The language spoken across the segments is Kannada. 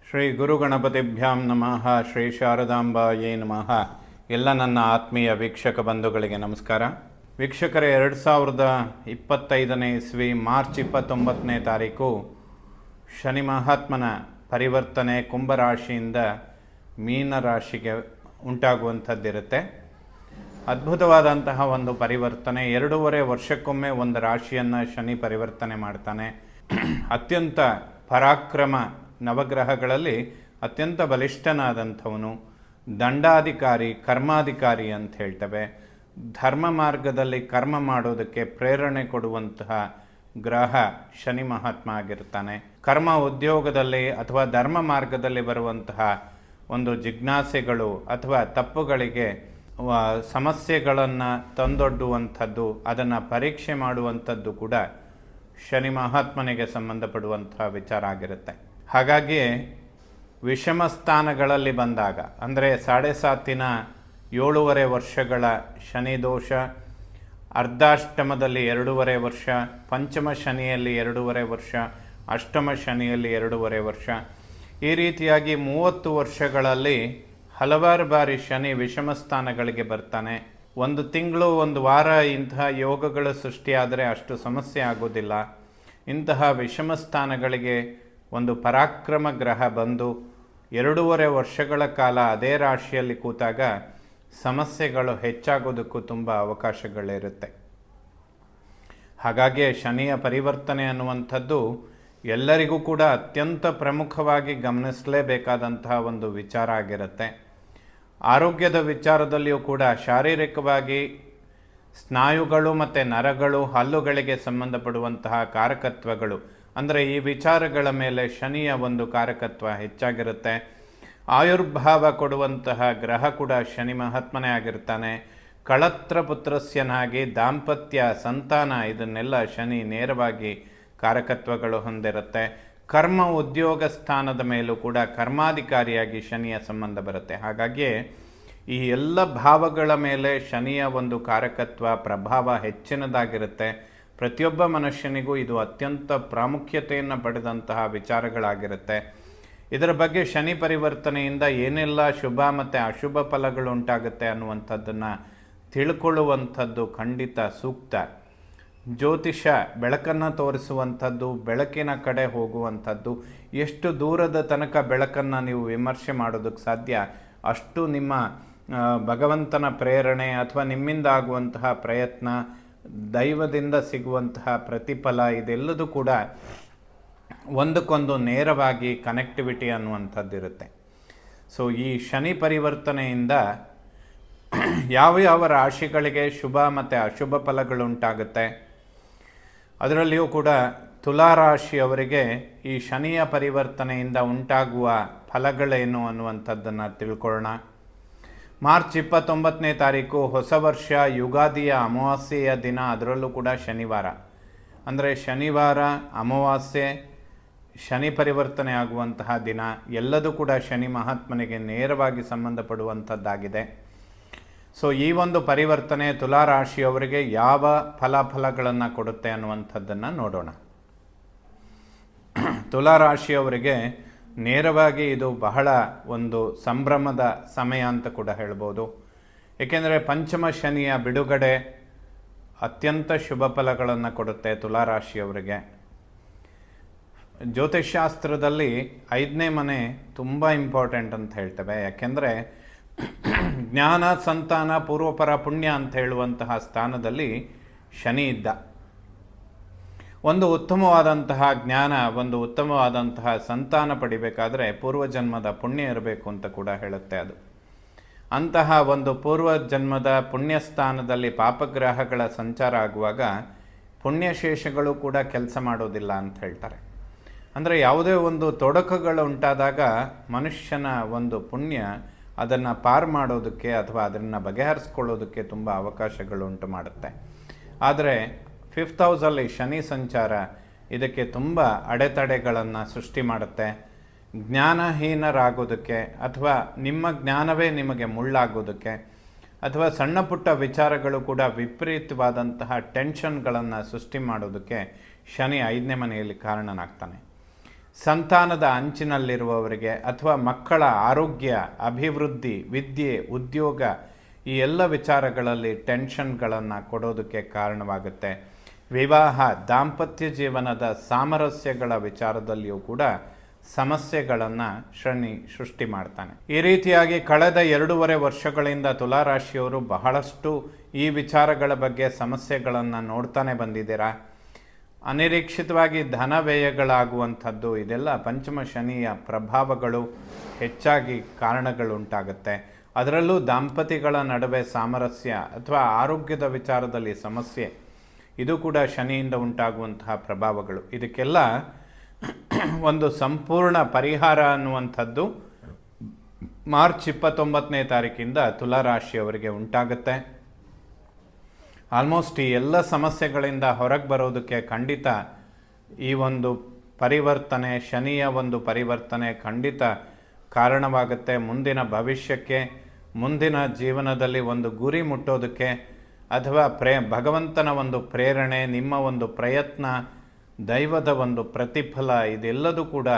ಶ್ರೀ ಗುರುಗಣಪತಿಭ್ಯಾಂ ನಮಃ. ಶ್ರೀ ಶಾರದಾಂಬಾಯೇ ನಮಃ. ಎಲ್ಲ ನನ್ನ ಆತ್ಮೀಯ ವೀಕ್ಷಕ ಬಂಧುಗಳಿಗೆ ನಮಸ್ಕಾರ. ವೀಕ್ಷಕರೇ, 2025ನೇ ಇಸ್ವಿ ಮಾರ್ಚ್ 29ನೇ ತಾರೀಕು ಶನಿ ಮಹಾತ್ಮನ ಪರಿವರ್ತನೆ ಕುಂಭರಾಶಿಯಿಂದ ಮೀನರಾಶಿಗೆ ಉಂಟಾಗುವಂಥದ್ದಿರುತ್ತೆ. ಅದ್ಭುತವಾದಂತಹ ಒಂದು ಪರಿವರ್ತನೆ. 2.5 ವರ್ಷಕ್ಕೊಮ್ಮೆ ಒಂದು ರಾಶಿಯನ್ನು ಶನಿ ಪರಿವರ್ತನೆ ಮಾಡ್ತಾನೆ. ಅತ್ಯಂತ ಪರಾಕ್ರಮ ನವಗ್ರಹಗಳಲ್ಲಿ ಅತ್ಯಂತ ಬಲಿಷ್ಠನಾದಂಥವನು, ದಂಡಾಧಿಕಾರಿ, ಕರ್ಮಾಧಿಕಾರಿ ಅಂತ ಹೇಳ್ತೇವೆ. ಧರ್ಮ ಮಾರ್ಗದಲ್ಲಿ ಕರ್ಮ ಮಾಡೋದಕ್ಕೆ ಪ್ರೇರಣೆ ಕೊಡುವಂತಹ ಗ್ರಹ ಶನಿ ಮಹಾತ್ಮ ಆಗಿರ್ತಾನೆ. ಕರ್ಮ ಉದ್ಯೋಗದಲ್ಲಿ ಅಥವಾ ಧರ್ಮ ಮಾರ್ಗದಲ್ಲಿ ಬರುವಂತಹ ಒಂದು ಜಿಜ್ಞಾಸೆಗಳು ಅಥವಾ ತಪ್ಪುಗಳಿಗೆ ಸಮಸ್ಯೆಗಳನ್ನು ತಂದೊಡ್ಡುವಂಥದ್ದು, ಅದನ್ನು ಪರೀಕ್ಷೆ ಮಾಡುವಂಥದ್ದು ಕೂಡ ಶನಿ ಮಹಾತ್ಮನಿಗೆ ಸಂಬಂಧಪಡುವಂತಹ ವಿಚಾರ ಆಗಿರುತ್ತೆ. ಹಾಗಾಗಿ ವಿಷಮ ಸ್ಥಾನಗಳಲ್ಲಿ ಬಂದಾಗ, ಅಂದರೆ 7.5 7.5 ವರ್ಷಗಳ ಶನಿ ದೋಷ, ಅರ್ಧಾಷ್ಟಮದಲ್ಲಿ 2.5 ವರ್ಷ, ಪಂಚಮ ಶನಿಯಲ್ಲಿ 2.5 ವರ್ಷ, ಅಷ್ಟಮ ಶನಿಯಲ್ಲಿ 2.5 ವರ್ಷ, ಈ ರೀತಿಯಾಗಿ 30 ವರ್ಷಗಳಲ್ಲಿ ಹಲವಾರು ಬಾರಿ ಶನಿ ವಿಷಮ ಸ್ಥಾನಗಳಿಗೆ ಬರ್ತಾನೆ. 1 ತಿಂಗಳು 1 ವಾರ ಇಂತಹ ಯೋಗಗಳ ಸೃಷ್ಟಿಯಾದರೆ ಅಷ್ಟು ಸಮಸ್ಯೆ ಆಗೋದಿಲ್ಲ. ಇಂತಹ ವಿಷಮ ಸ್ಥಾನಗಳಿಗೆ ಒಂದು ಪರಾಕ್ರಮ ಗ್ರಹ ಬಂದು 2.5 ವರ್ಷಗಳ ಕಾಲ ಅದೇ ರಾಶಿಯಲ್ಲಿ ಕೂತಾಗ ಸಮಸ್ಯೆಗಳು ಹೆಚ್ಚಾಗೋದಕ್ಕೂ ತುಂಬ ಅವಕಾಶಗಳಿರುತ್ತೆ. ಹಾಗಾಗಿ ಶನಿಯ ಪರಿವರ್ತನೆ ಅನ್ನುವಂಥದ್ದು ಎಲ್ಲರಿಗೂ ಕೂಡ ಅತ್ಯಂತ ಪ್ರಮುಖವಾಗಿ ಗಮನಿಸಲೇಬೇಕಾದಂತಹ ಒಂದು ವಿಚಾರ ಆಗಿರುತ್ತೆ. ಆರೋಗ್ಯದ ವಿಚಾರದಲ್ಲಿಯೂ ಕೂಡ ಶಾರೀರಿಕವಾಗಿ ಸ್ನಾಯುಗಳು ಮತ್ತು ನರಗಳು, ಹಲ್ಲುಗಳಿಗೆ ಸಂಬಂಧಪಡುವಂತಹ ಕಾರಕತ್ವಗಳು, ಅಂದರೆ ಈ ವಿಚಾರಗಳ ಮೇಲೆ ಶನಿಯ ಒಂದು ಕಾರಕತ್ವ ಹೆಚ್ಚಾಗಿರುತ್ತೆ. ಆಯುರ್ಭಾವ ಕೊಡುವಂತಹ ಗ್ರಹ ಕೂಡ ಶನಿ ಮಹಾತ್ಮನೇ ಆಗಿರ್ತಾನೆ. ಕಳತ್ರ ಪುತ್ರಸ್ಯನಾಗಿ ದಾಂಪತ್ಯ, ಸಂತಾನ, ಇದನ್ನೆಲ್ಲ ಶನಿ ನೇರವಾಗಿ ಕಾರಕತ್ವಗಳು ಹೊಂದಿರುತ್ತೆ. ಕರ್ಮ ಉದ್ಯೋಗ ಸ್ಥಾನದ ಮೇಲೂ ಕೂಡ ಕರ್ಮಾಧಿಕಾರಿಯಾಗಿ ಶನಿಯ ಸಂಬಂಧ ಬರುತ್ತೆ. ಹಾಗಾಗಿ ಈ ಎಲ್ಲ ಭಾವಗಳ ಮೇಲೆ ಶನಿಯ ಒಂದು ಕಾರಕತ್ವ ಪ್ರಭಾವ ಹೆಚ್ಚಿನದಾಗಿರುತ್ತೆ. ಪ್ರತಿಯೊಬ್ಬ ಮನುಷ್ಯನಿಗೂ ಇದು ಅತ್ಯಂತ ಪ್ರಾಮುಖ್ಯತೆಯನ್ನು ಪಡೆದಂತಹ ವಿಚಾರಗಳಾಗಿರುತ್ತೆ. ಇದರ ಬಗ್ಗೆ ಶನಿ ಪರಿವರ್ತನೆಯಿಂದ ಏನೆಲ್ಲ ಶುಭ ಮತ್ತು ಅಶುಭ ಫಲಗಳು ಉಂಟಾಗುತ್ತೆ ಅನ್ನುವಂಥದ್ದನ್ನು ತಿಳ್ಕೊಳ್ಳುವಂಥದ್ದು ಖಂಡಿತ ಸೂಕ್ತ. ಜ್ಯೋತಿಷ ಬೆಳಕನ್ನು ತೋರಿಸುವಂಥದ್ದು, ಬೆಳಕಿನ ಕಡೆ ಹೋಗುವಂಥದ್ದು. ಎಷ್ಟು ದೂರದ ತನಕ ಬೆಳಕನ್ನು ನೀವು ವಿಮರ್ಶೆ ಮಾಡೋದಕ್ಕೆ ಸಾಧ್ಯ, ಅಷ್ಟು ನಿಮ್ಮ ಭಗವಂತನ ಪ್ರೇರಣೆ ಅಥವಾ ನಿಮ್ಮಿಂದ ಆಗುವಂತಹ ಪ್ರಯತ್ನ, ದೈವದಿಂದ ಸಿಗುವಂತಹ ಪ್ರತಿಫಲ, ಇದೆಲ್ಲದೂ ಕೂಡ ಒಂದಕ್ಕೊಂದು ನೇರವಾಗಿ ಕನೆಕ್ಟಿವಿಟಿ ಅನ್ನುವಂಥದ್ದಿರುತ್ತೆ. ಸೊ ಈ ಶನಿ ಪರಿವರ್ತನೆಯಿಂದ ಯಾವ ರಾಶಿಗಳಿಗೆ ಶುಭ ಮತ್ತು ಅಶುಭ ಫಲಗಳುಂಟಾಗುತ್ತೆ, ಅದರಲ್ಲಿಯೂ ಕೂಡ ತುಲಾರಾಶಿಯವರಿಗೆ ಈ ಶನಿಯ ಪರಿವರ್ತನೆಯಿಂದ ಉಂಟಾಗುವ ಫಲಗಳೇನು ಅನ್ನುವಂಥದ್ದನ್ನು ತಿಳ್ಕೊಳ್ಳೋಣ. ಮಾರ್ಚ್ 29ನೇ ತಾರೀಕು ಹೊಸ ವರ್ಷ, ಯುಗಾದಿಯ ಅಮಾವಾಸ್ಯೆಯ ದಿನ, ಅದರಲ್ಲೂ ಕೂಡ ಶನಿವಾರ. ಅಂದರೆ ಶನಿವಾರ, ಅಮಾವಾಸ್ಯೆ, ಶನಿ ಪರಿವರ್ತನೆ ಆಗುವಂತಹ ದಿನ, ಎಲ್ಲದೂ ಕೂಡ ಶನಿ ಮಹಾತ್ಮನಿಗೆ ನೇರವಾಗಿ ಸಂಬಂಧಪಡುವಂಥದ್ದಾಗಿದೆ. ಸೊ ಈ ಒಂದು ಪರಿವರ್ತನೆ ತುಲಾರಾಶಿಯವರಿಗೆ ಯಾವ ಫಲಾಫಲಗಳನ್ನು ಕೊಡುತ್ತೆ ಅನ್ನುವಂಥದ್ದನ್ನು ನೋಡೋಣ. ತುಲಾರಾಶಿಯವರಿಗೆ ನೇರವಾಗಿ ಇದು ಬಹಳ ಒಂದು ಸಂಭ್ರಮದ ಸಮಯ ಅಂತ ಕೂಡ ಹೇಳ್ಬೋದು. ಏಕೆಂದರೆ ಪಂಚಮ ಶನಿಯ ಬಿಡುಗಡೆ ಅತ್ಯಂತ ಶುಭ ಫಲಗಳನ್ನು ಕೊಡುತ್ತೆ ತುಲಾರಾಶಿಯವರಿಗೆ. ಜ್ಯೋತಿಷಾಸ್ತ್ರದಲ್ಲಿ 5ನೇ ಮನೆ ತುಂಬ ಇಂಪಾರ್ಟೆಂಟ್ ಅಂತ ಹೇಳ್ತೇವೆ. ಯಾಕೆಂದರೆ ಜ್ಞಾನ, ಸಂತಾನ, ಪೂರ್ವಪರ ಪುಣ್ಯ ಅಂತ ಹೇಳುವಂತಹ ಸ್ಥಾನದಲ್ಲಿ ಶನಿ ಇದ್ದ. ಒಂದು ಉತ್ತಮವಾದಂತಹ ಜ್ಞಾನ, ಒಂದು ಉತ್ತಮವಾದಂತಹ ಸಂತಾನ ಪಡಿಬೇಕಾದರೆ ಪೂರ್ವಜನ್ಮದ ಪುಣ್ಯ ಇರಬೇಕು ಅಂತ ಕೂಡ ಹೇಳುತ್ತೆ ಅದು. ಅಂತಹ ಒಂದು ಪೂರ್ವಜನ್ಮದ ಪುಣ್ಯಸ್ಥಾನದಲ್ಲಿ ಪಾಪಗ್ರಹಗಳ ಸಂಚಾರ ಆಗುವಾಗ ಪುಣ್ಯಶೇಷಗಳು ಕೂಡ ಕೆಲಸ ಮಾಡೋದಿಲ್ಲ ಅಂತ ಹೇಳ್ತಾರೆ. ಅಂದರೆ ಯಾವುದೇ ಒಂದು ತೊಡಕುಗಳು ಉಂಟಾದಾಗ ಮನುಷ್ಯನ ಒಂದು ಪುಣ್ಯ ಅದನ್ನು ಪಾರು ಮಾಡೋದಕ್ಕೆ ಅಥವಾ ಅದನ್ನು ಬಗೆಹರಿಸ್ಕೊಳ್ಳೋದಕ್ಕೆ ತುಂಬ ಅವಕಾಶಗಳು ಉಂಟು ಮಾಡುತ್ತೆ. ಆದರೆ 5th ಹೌಸಲ್ಲಿ ಶನಿ ಸಂಚಾರ ಇದಕ್ಕೆ ತುಂಬ ಅಡೆತಡೆಗಳನ್ನು ಸೃಷ್ಟಿ ಮಾಡುತ್ತೆ. ಜ್ಞಾನಹೀನರಾಗೋದಕ್ಕೆ ಅಥವಾ ನಿಮ್ಮ ಜ್ಞಾನವೇ ನಿಮಗೆ ಮುಳ್ಳಾಗೋದಕ್ಕೆ ಅಥವಾ ಸಣ್ಣ ಪುಟ್ಟ ವಿಚಾರಗಳು ಕೂಡ ವಿಪರೀತವಾದಂತಹ ಟೆನ್ಷನ್ಗಳನ್ನು ಸೃಷ್ಟಿ ಮಾಡೋದಕ್ಕೆ ಶನಿ 5ನೇ ಮನೆಯಲ್ಲಿ ಕಾರಣನಾಗ್ತಾನೆ. ಸಂತಾನದ ಅಂಚಿನಲ್ಲಿರುವವರಿಗೆ ಅಥವಾ ಮಕ್ಕಳ ಆರೋಗ್ಯ, ಅಭಿವೃದ್ಧಿ, ವಿದ್ಯೆ, ಉದ್ಯೋಗ ಈ ಎಲ್ಲ ವಿಚಾರಗಳಲ್ಲಿ ಟೆನ್ಷನ್ಗಳನ್ನು ಕೊಡೋದಕ್ಕೆ ಕಾರಣವಾಗುತ್ತೆ. ವಿವಾಹ, ದಾಂಪತ್ಯ ಜೀವನದ ಸಾಮರಸ್ಯಗಳ ವಿಚಾರದಲ್ಲಿಯೂ ಕೂಡ ಸಮಸ್ಯೆಗಳನ್ನು ಶನಿ ಸೃಷ್ಟಿ ಮಾಡ್ತಾನೆ. ಈ ರೀತಿಯಾಗಿ ಕಳೆದ 2.5 ವರ್ಷಗಳಿಂದ ತುಲಾರಾಶಿಯವರು ಬಹಳಷ್ಟು ಈ ವಿಚಾರಗಳ ಬಗ್ಗೆ ಸಮಸ್ಯೆಗಳನ್ನು ನೋಡ್ತಾನೆ ಬಂದಿದ್ದೀರಾ. ಅನಿರೀಕ್ಷಿತವಾಗಿ ಧನ ವ್ಯಯಗಳಾಗುವಂಥದ್ದು, ಇದೆಲ್ಲ ಪಂಚಮ ಶನಿಯ ಪ್ರಭಾವಗಳು ಹೆಚ್ಚಾಗಿ ಕಾರಣಗಳುಂಟಾಗುತ್ತೆ. ಅದರಲ್ಲೂ ದಂಪತಿಗಳ ನಡುವೆ ಸಾಮರಸ್ಯ ಅಥವಾ ಆರೋಗ್ಯದ ವಿಚಾರದಲ್ಲಿ ಸಮಸ್ಯೆ, ಇದು ಕೂಡ ಶನಿಯಿಂದ ಉಂಟಾಗುವಂತಹ ಪ್ರಭಾವಗಳು. ಇದಕ್ಕೆಲ್ಲ ಒಂದು ಸಂಪೂರ್ಣ ಪರಿಹಾರ ಅನ್ನುವಂಥದ್ದು ಮಾರ್ಚ್ 29ನೇ ತಾರೀಕಿಂದ ತುಲಾರಾಶಿಯವರಿಗೆ ಉಂಟಾಗುತ್ತೆ. ಆಲ್ಮೋಸ್ಟ್ ಈ ಎಲ್ಲ ಸಮಸ್ಯೆಗಳಿಂದ ಹೊರಗೆ ಬರೋದಕ್ಕೆ ಖಂಡಿತ ಈ ಒಂದು ಪರಿವರ್ತನೆ, ಶನಿಯ ಒಂದು ಪರಿವರ್ತನೆ ಖಂಡಿತ ಕಾರಣವಾಗುತ್ತೆ. ಮುಂದಿನ ಭವಿಷ್ಯಕ್ಕೆ, ಮುಂದಿನ ಜೀವನದಲ್ಲಿ ಒಂದು ಗುರಿ ಮುಟ್ಟೋದಕ್ಕೆ ಅಥವಾ ಭಗವಂತನ ಒಂದು ಪ್ರೇರಣೆ, ನಿಮ್ಮ ಒಂದು ಪ್ರಯತ್ನ, ದೈವದ ಒಂದು ಪ್ರತಿಫಲ, ಇದೆಲ್ಲದೂ ಕೂಡ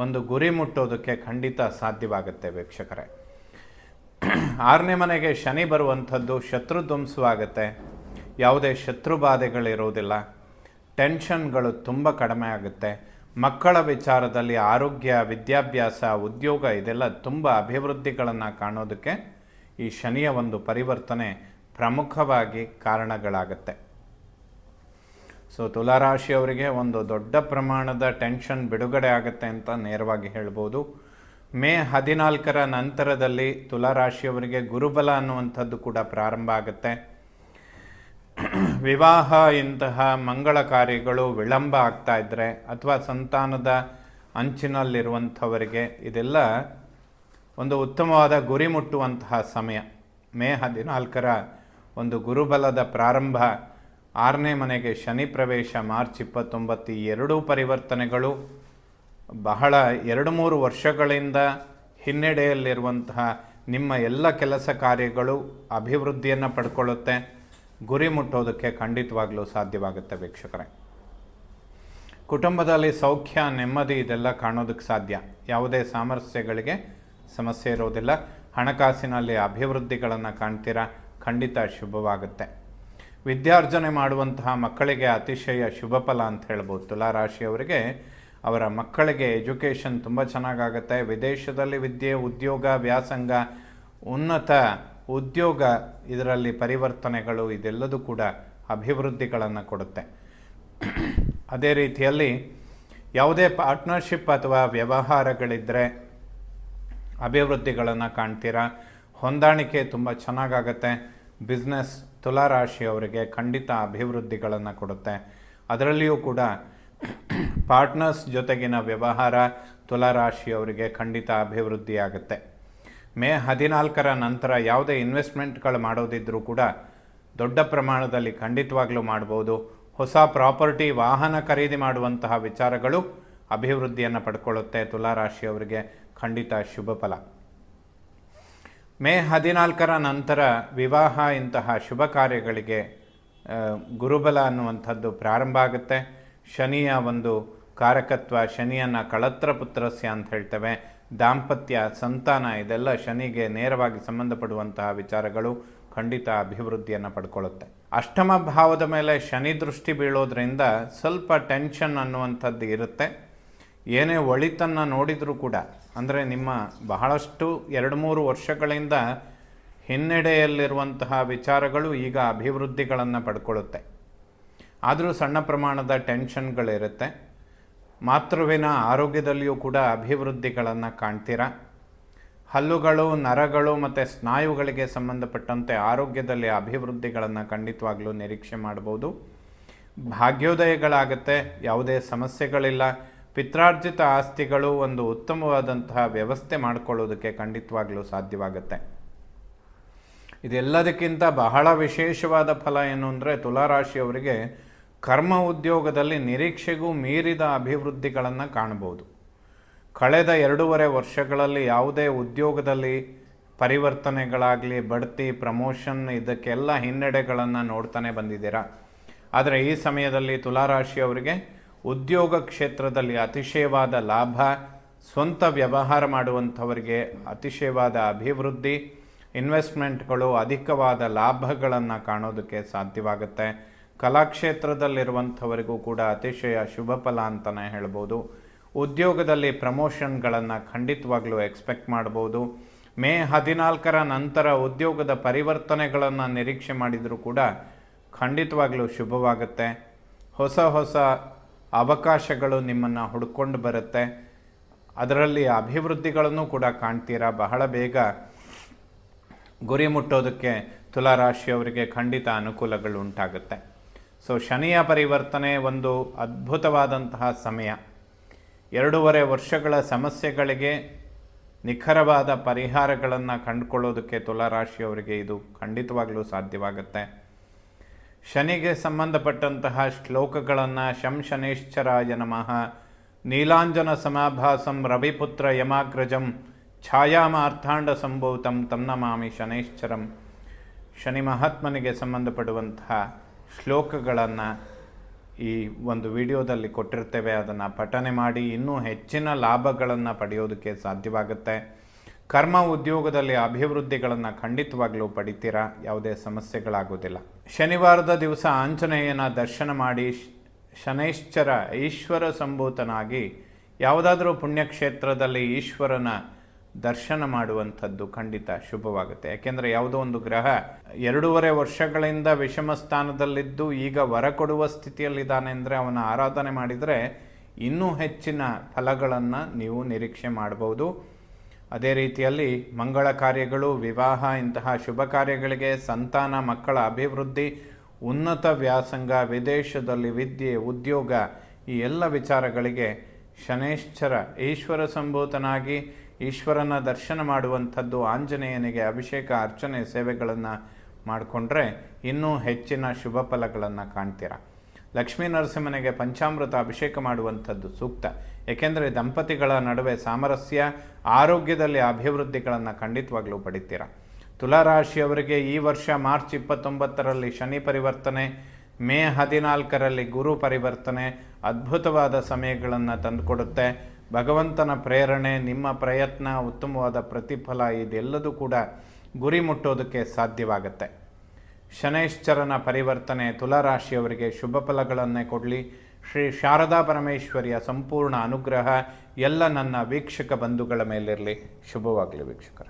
ಒಂದು ಗುರಿ ಮುಟ್ಟೋದಕ್ಕೆ ಖಂಡಿತ ಸಾಧ್ಯವಾಗುತ್ತೆ ವೀಕ್ಷಕರೇ. 6ನೇ ಮನೆಗೆ ಶನಿ ಬರುವಂಥದ್ದು ಶತ್ರು ಧ್ವಂಸವಾಗುತ್ತೆ. ಯಾವುದೇ ಶತ್ರು ಬಾಧೆಗಳಿರೋದಿಲ್ಲ. ಟೆನ್ಷನ್ಗಳು ತುಂಬ ಕಡಿಮೆ ಆಗುತ್ತೆ. ಮಕ್ಕಳ ವಿಚಾರದಲ್ಲಿ ಆರೋಗ್ಯ, ವಿದ್ಯಾಭ್ಯಾಸ, ಉದ್ಯೋಗ ಇದೆಲ್ಲ ತುಂಬ ಅಭಿವೃದ್ಧಿಗಳನ್ನು ಕಾಣೋದಕ್ಕೆ ಈ ಶನಿಯ ಒಂದು ಪರಿವರ್ತನೆ ಪ್ರಮುಖವಾಗಿ ಕಾರಣಗಳಾಗುತ್ತೆ. ಸೊ ತುಲಾರಾಶಿಯವರಿಗೆ ಒಂದು ದೊಡ್ಡ ಪ್ರಮಾಣದ ಟೆನ್ಷನ್ ಬಿಡುಗಡೆ ಆಗುತ್ತೆ ಅಂತ ನೇರವಾಗಿ ಹೇಳ್ಬೋದು. ಮೇ 14ರ ನಂತರದಲ್ಲಿ ತುಲಾರಾಶಿಯವರಿಗೆ ಗುರುಬಲ ಅನ್ನುವಂಥದ್ದು ಕೂಡ ಪ್ರಾರಂಭ ಆಗುತ್ತೆ. ವಿವಾಹ ಇಂತಹ ಮಂಗಳ ಕಾರ್ಯಗಳು ವಿಳಂಬ ಆಗ್ತಾ ಇದ್ದರೆ ಅಥವಾ ಸಂತಾನದ ಅಂಚಿನಲ್ಲಿರುವಂಥವರಿಗೆ ಇದೆಲ್ಲ ಒಂದು ಉತ್ತಮವಾದ ಗುರಿ ಮುಟ್ಟುವಂತಹ ಸಮಯ. ಮೇ 14ರ ಒಂದು ಗುರುಬಲದ ಪ್ರಾರಂಭ, 6ನೇ ಮನೆಗೆ ಶನಿ ಪ್ರವೇಶ, ಮಾರ್ಚ್ 29, ಈ ಎರಡೂ ಪರಿವರ್ತನೆಗಳು ಬಹಳ 2-3 ವರ್ಷಗಳಿಂದ ಹಿನ್ನಡೆಯಲ್ಲಿರುವಂತಹ ನಿಮ್ಮ ಎಲ್ಲ ಕೆಲಸ ಕಾರ್ಯಗಳು ಅಭಿವೃದ್ಧಿಯನ್ನು ಪಡ್ಕೊಳ್ಳುತ್ತೆ. ಗುರಿ ಮುಟ್ಟೋದಕ್ಕೆ ಖಂಡಿತವಾಗಲೂ ಸಾಧ್ಯವಾಗುತ್ತೆ ವೀಕ್ಷಕರೇ. ಕುಟುಂಬದಲ್ಲಿ ಸೌಖ್ಯ, ನೆಮ್ಮದಿ ಇದೆಲ್ಲ ಕಾಣೋದಕ್ಕೆ ಸಾಧ್ಯ. ಯಾವುದೇ ಸಾಮರಸ್ಯಗಳಿಗೆ ಸಮಸ್ಯೆ ಇರೋದಿಲ್ಲ. ಹಣಕಾಸಿನಲ್ಲಿ ಅಭಿವೃದ್ಧಿಗಳನ್ನು ಕಾಣ್ತೀರಾ, ಖಂಡಿತ ಶುಭವಾಗುತ್ತೆ. ವಿದ್ಯಾರ್ಜನೆ ಮಾಡುವಂತಹ ಮಕ್ಕಳಿಗೆ ಅತಿಶಯ ಶುಭ ಫಲ ಅಂತ ಹೇಳ್ಬೋದು. ತುಲಾರಾಶಿಯವರಿಗೆ ಅವರ ಮಕ್ಕಳಿಗೆ ಎಜುಕೇಷನ್ ತುಂಬ ಚೆನ್ನಾಗಾಗುತ್ತೆ. ವಿದೇಶದಲ್ಲಿ ವಿದ್ಯೆ, ಉದ್ಯೋಗ, ವ್ಯಾಸಂಗ, ಉನ್ನತ ಉದ್ಯೋಗ, ಇದರಲ್ಲಿ ಪರಿವರ್ತನೆಗಳು ಇದೆಲ್ಲದೂ ಕೂಡ ಅಭಿವೃದ್ಧಿಗಳನ್ನು ಕೊಡುತ್ತೆ. ಅದೇ ರೀತಿಯಲ್ಲಿ ಯಾವುದೇ ಪಾರ್ಟ್ನರ್ಶಿಪ್ ಅಥವಾ ವ್ಯವಹಾರಗಳಿದ್ದರೆ ಅಭಿವೃದ್ಧಿಗಳನ್ನು ಕಾಣ್ತೀರಾ. ಹೊಂದಾಣಿಕೆ ತುಂಬ ಚೆನ್ನಾಗಾಗತ್ತೆ. ಬಿಸ್ನೆಸ್ ತುಲಾರಾಶಿಯವರಿಗೆ ಖಂಡಿತ ಅಭಿವೃದ್ಧಿಗಳನ್ನು ಕೊಡುತ್ತೆ. ಅದರಲ್ಲಿಯೂ ಕೂಡ ಪಾರ್ಟ್ನರ್ಸ್ ಜೊತೆಗಿನ ವ್ಯವಹಾರ ತುಲಾರಾಶಿಯವರಿಗೆ ಖಂಡಿತ ಅಭಿವೃದ್ಧಿಯಾಗುತ್ತೆ. ಮೇ 14ರ ನಂತರ ಯಾವುದೇ ಇನ್ವೆಸ್ಟ್ಮೆಂಟ್ಗಳು ಮಾಡೋದಿದ್ರೂ ಕೂಡ ದೊಡ್ಡ ಪ್ರಮಾಣದಲ್ಲಿ ಖಂಡಿತವಾಗ್ಲೂ ಮಾಡ್ಬೋದು. ಹೊಸ ಪ್ರಾಪರ್ಟಿ, ವಾಹನ ಖರೀದಿ ಮಾಡುವಂತಹ ವಿಚಾರಗಳು ಅಭಿವೃದ್ಧಿಯನ್ನು ಪಡ್ಕೊಳ್ಳುತ್ತೆ. ತುಲಾರಾಶಿಯವರಿಗೆ ಖಂಡಿತ ಶುಭ ಫಲ. ಮೇ 14ರ ನಂತರ ವಿವಾಹ ಇಂತಹ ಶುಭ ಕಾರ್ಯಗಳಿಗೆ ಗುರುಬಲ ಅನ್ನುವಂಥದ್ದು ಪ್ರಾರಂಭ ಆಗುತ್ತೆ. ಶನಿಯ ಒಂದು ಕಾರಕತ್ವ, ಶನಿಯನ್ನು ಕಳತ್ರ ಪುತ್ರಸ್ಯ ಅಂತ ಹೇಳ್ತೇವೆ. ದಾಂಪತ್ಯ, ಸಂತಾನ ಇದೆಲ್ಲ ಶನಿಗೆ ನೇರವಾಗಿ ಸಂಬಂಧಪಡುವಂತಹ ವಿಚಾರಗಳು ಖಂಡಿತ ಅಭಿವೃದ್ಧಿಯನ್ನು ಪಡ್ಕೊಳ್ಳುತ್ತೆ. ಅಷ್ಟಮ ಭಾವದ ಮೇಲೆ ಶನಿ ದೃಷ್ಟಿ ಬೀಳೋದ್ರಿಂದ ಸ್ವಲ್ಪ ಟೆನ್ಷನ್ ಅನ್ನುವಂಥದ್ದು ಇರುತ್ತೆ. ಏನೇ ಒಳಿತನ್ನು ನೋಡಿದರೂ ಕೂಡ, ಅಂದರೆ ನಿಮ್ಮ ಬಹಳಷ್ಟು 2-3 ವರ್ಷಗಳಿಂದ ಹಿನ್ನಡೆಯಲ್ಲಿರುವಂತಹ ವಿಚಾರಗಳು ಈಗ ಅಭಿವೃದ್ಧಿಗಳನ್ನು ಪಡ್ಕೊಳ್ಳುತ್ತೆ. ಆದರೂ ಸಣ್ಣ ಪ್ರಮಾಣದ ಟೆನ್ಷನ್ಗಳಿರುತ್ತೆ. ಮಾತೃವಿನ ಆರೋಗ್ಯದಲ್ಲಿಯೂ ಕೂಡ ಅಭಿವೃದ್ಧಿಗಳನ್ನು ಕಾಣ್ತೀರಾ. ಹಲ್ಲುಗಳು, ನರಗಳು ಮತ್ತು ಸ್ನಾಯುಗಳಿಗೆ ಸಂಬಂಧಪಟ್ಟಂತೆ ಆರೋಗ್ಯದಲ್ಲಿ ಅಭಿವೃದ್ಧಿಗಳನ್ನು ಖಂಡಿತವಾಗಲೂ ನಿರೀಕ್ಷೆ ಮಾಡ್ಬೋದು. ಭಾಗ್ಯೋದಯಗಳಾಗುತ್ತೆ, ಯಾವುದೇ ಸಮಸ್ಯೆಗಳಿಲ್ಲ. ಪಿತ್ರಾರ್ಜಿತ ಆಸ್ತಿಗಳು ಒಂದು ಉತ್ತಮವಾದಂತಹ ವ್ಯವಸ್ಥೆ ಮಾಡಿಕೊಳ್ಳೋದಕ್ಕೆ ಖಂಡಿತವಾಗಲೂ ಸಾಧ್ಯವಾಗುತ್ತೆ. ಇದೆಲ್ಲದಕ್ಕಿಂತ ಬಹಳ ವಿಶೇಷವಾದ ಫಲ ಏನು ಅಂದರೆ ತುಲಾರಾಶಿಯವರಿಗೆ ಕರ್ಮ ಉದ್ಯೋಗದಲ್ಲಿ ನಿರೀಕ್ಷೆಗೂ ಮೀರಿದ ಅಭಿವೃದ್ಧಿಗಳನ್ನು ಕಾಣಬಹುದು. ಕಳೆದ 2.5 ವರ್ಷಗಳಲ್ಲಿ ಯಾವುದೇ ಉದ್ಯೋಗದಲ್ಲಿ ಪರಿವರ್ತನೆಗಳಾಗಲಿ, ಬಡ್ತಿ, ಪ್ರಮೋಷನ್ ಇದಕ್ಕೆಲ್ಲ ಹಿನ್ನಡೆಗಳನ್ನು ನೋಡ್ತಾನೆ ಬಂದಿದ್ದೀರಾ. ಆದರೆ ಈ ಸಮಯದಲ್ಲಿ ತುಲಾರಾಶಿಯವರಿಗೆ ಉದ್ಯೋಗ ಕ್ಷೇತ್ರದಲ್ಲಿ ಅತಿಶಯವಾದ ಲಾಭ, ಸ್ವಂತ ವ್ಯವಹಾರ ಮಾಡುವಂಥವರಿಗೆ ಅತಿಶಯವಾದ ಅಭಿವೃದ್ಧಿ, ಇನ್ವೆಸ್ಟ್ಮೆಂಟ್ಗಳು ಅಧಿಕವಾದ ಲಾಭಗಳನ್ನು ಕಾಣೋದಕ್ಕೆ ಸಾಧ್ಯವಾಗುತ್ತೆ. ಕಲಾಕ್ಷೇತ್ರದಲ್ಲಿರುವಂಥವರಿಗೂ ಕೂಡ ಅತಿಶಯ ಶುಭ ಫಲ ಅಂತಲೇ ಹೇಳ್ಬೋದು. ಉದ್ಯೋಗದಲ್ಲಿ ಪ್ರಮೋಷನ್ಗಳನ್ನು ಖಂಡಿತವಾಗ್ಲೂ ಎಕ್ಸ್ಪೆಕ್ಟ್ ಮಾಡ್ಬೋದು. ಮೇ 14 ನಂತರ ಉದ್ಯೋಗದ ಪರಿವರ್ತನೆಗಳನ್ನು ನಿರೀಕ್ಷೆ ಮಾಡಿದರೂ ಕೂಡ ಖಂಡಿತವಾಗ್ಲೂ ಶುಭವಾಗುತ್ತೆ. ಹೊಸ ಹೊಸ ಅವಕಾಶಗಳು ನಿಮ್ಮನ್ನು ಹುಡ್ಕೊಂಡು ಬರುತ್ತೆ. ಅದರಲ್ಲಿ ಅಭಿವೃದ್ಧಿಗಳನ್ನು ಕೂಡ ಕಾಣ್ತೀರಾ. ಬಹಳ ಬೇಗ ಗುರಿ ಮುಟ್ಟೋದಕ್ಕೆ ತುಲಾರಾಶಿಯವರಿಗೆ ಖಂಡಿತ ಅನುಕೂಲಗಳು ಉಂಟಾಗುತ್ತೆ. ಸೊ ಶನಿಯ ಪರಿವರ್ತನೆ ಒಂದು ಅದ್ಭುತವಾದಂತಹ ಸಮಯ. 2.5 ವರ್ಷಗಳ ಸಮಸ್ಯೆಗಳಿಗೆ ನಿಖರವಾದ ಪರಿಹಾರಗಳನ್ನು ಕಂಡುಕೊಳ್ಳೋದಕ್ಕೆ ತುಲಾರಾಶಿಯವರಿಗೆ ಇದು ಖಂಡಿತವಾಗಲೂ ಸಾಧ್ಯವಾಗುತ್ತೆ. ಶನಿಗೆ ಸಂಬಂಧಪಟ್ಟಂತಹ ಶ್ಲೋಕಗಳನ್ನು ಶಂ ಶನೇಶ್ಚರಾಯ ನಮಃ, ನೀಲಾಂಜನ ಸಮಾಭಾಸಂ ರವಿಪುತ್ರ ಯಮಾಗ್ರಜಂ, ಛಾಯಾಮಾರ್ಥಾಂಡ ಸಂಭೂತಂ ತಂ ನಮಾಮಿ ಶನೈಶ್ಚರಂ. ಶನಿ ಮಹಾತ್ಮನಿಗೆ ಸಂಬಂಧಪಡುವಂತಹ ಶ್ಲೋಕಗಳನ್ನು ಈ ಒಂದು ವಿಡಿಯೋದಲ್ಲಿ ಕೊಟ್ಟಿರ್ತೇವೆ. ಅದನ್ನು ಪಠನೆ ಮಾಡಿ ಇನ್ನೂ ಹೆಚ್ಚಿನ ಲಾಭಗಳನ್ನು ಪಡೆಯೋದಕ್ಕೆ ಸಾಧ್ಯವಾಗುತ್ತೆ. ಕರ್ಮ ಉದ್ಯೋಗದಲ್ಲಿ ಅಭಿವೃದ್ಧಿಗಳನ್ನು ಖಂಡಿತವಾಗ್ಲೂ ಪಡಿತೀರಾ. ಯಾವುದೇ ಸಮಸ್ಯೆಗಳಾಗೋದಿಲ್ಲ. ಶನಿವಾರದ ದಿವಸ ಆಂಜನೇಯನ ದರ್ಶನ ಮಾಡಿ ಶನೈಶ್ಚರ ಈಶ್ವರ ಸಂಭೂತನಾಗಿ ಯಾವುದಾದ್ರೂ ಪುಣ್ಯಕ್ಷೇತ್ರದಲ್ಲಿ ಈಶ್ವರನ ದರ್ಶನ ಮಾಡುವಂಥದ್ದು ಖಂಡಿತ ಶುಭವಾಗುತ್ತೆ. ಯಾಕೆಂದರೆ ಯಾವುದೋ ಒಂದು ಗ್ರಹ 2.5 ವರ್ಷಗಳಿಂದ ವಿಷಮ ಸ್ಥಾನದಲ್ಲಿದ್ದು ಈಗ ವರ ಕೊಡುವ ಸ್ಥಿತಿಯಲ್ಲಿದ್ದಾನೆ ಅಂದರೆ ಅವನ ಆರಾಧನೆ ಮಾಡಿದರೆ ಇನ್ನೂ ಹೆಚ್ಚಿನ ಫಲಗಳನ್ನು ನೀವು ನಿರೀಕ್ಷೆ ಮಾಡಬಹುದು. ಅದೇ ರೀತಿಯಲ್ಲಿ ಮಂಗಳ ಕಾರ್ಯಗಳು, ವಿವಾಹ, ಇಂತಹ ಶುಭ ಕಾರ್ಯಗಳಿಗೆ, ಸಂತಾನ, ಮಕ್ಕಳ ಅಭಿವೃದ್ಧಿ, ಉನ್ನತ ವ್ಯಾಸಂಗ, ವಿದೇಶದಲ್ಲಿ ವಿದ್ಯೆ, ಉದ್ಯೋಗ, ಈ ಎಲ್ಲ ವಿಚಾರಗಳಿಗೆ ಶನೈಶ್ಚರ ಈಶ್ವರ ಸಂಭೂತನಾಗಿ ಈಶ್ವರನ ದರ್ಶನ ಮಾಡುವಂಥದ್ದು, ಆಂಜನೇಯನಿಗೆ ಅಭಿಷೇಕ, ಅರ್ಚನೆ, ಸೇವೆಗಳನ್ನು ಮಾಡಿಕೊಂಡ್ರೆ ಇನ್ನೂ ಹೆಚ್ಚಿನ ಶುಭ ಫಲಗಳನ್ನು ಕಾಣ್ತೀರ. ಲಕ್ಷ್ಮೀ ನರಸಿಂಹನಿಗೆ ಪಂಚಾಮೃತ ಅಭಿಷೇಕ ಮಾಡುವಂಥದ್ದು ಸೂಕ್ತ. ಏಕೆಂದರೆ ದಂಪತಿಗಳ ನಡುವೆ ಸಾಮರಸ್ಯ, ಆರೋಗ್ಯದಲ್ಲಿ ಅಭಿವೃದ್ಧಿಗಳನ್ನು ಖಂಡಿತವಾಗ್ಲೂ ಪಡಿತೀರ. ತುಲಾರಾಶಿಯವರಿಗೆ ಈ ವರ್ಷ ಮಾರ್ಚ್ 29ರಲ್ಲಿ ಶನಿ ಪರಿವರ್ತನೆ, ಮೇ 14ರಲ್ಲಿ ಗುರು ಪರಿವರ್ತನೆ ಅದ್ಭುತವಾದ ಸಮಯಗಳನ್ನು ತಂದುಕೊಡುತ್ತೆ. ಭಗವಂತನ ಪ್ರೇರಣೆ, ನಿಮ್ಮ ಪ್ರಯತ್ನ, ಉತ್ತಮವಾದ ಪ್ರತಿಫಲ ಇದೆಲ್ಲದೂ ಕೂಡ ಗುರಿ ಮುಟ್ಟೋದಕ್ಕೆ ಸಾಧ್ಯವಾಗುತ್ತೆ. ಶನೈಶ್ಚರನ ಪರಿವರ್ತನೆ ತುಲಾರಾಶಿಯವರಿಗೆ ಶುಭ ಫಲಗಳನ್ನೇ ಕೊಡಲಿ. ಶ್ರೀ ಶಾರದಾ ಪರಮೇಶ್ವರಿಯ ಸಂಪೂರ್ಣ ಅನುಗ್ರಹ ಎಲ್ಲ ನನ್ನ ವೀಕ್ಷಕ ಬಂಧುಗಳ ಮೇಲಿರಲಿ. ಶುಭವಾಗಲಿ ವೀಕ್ಷಕರ.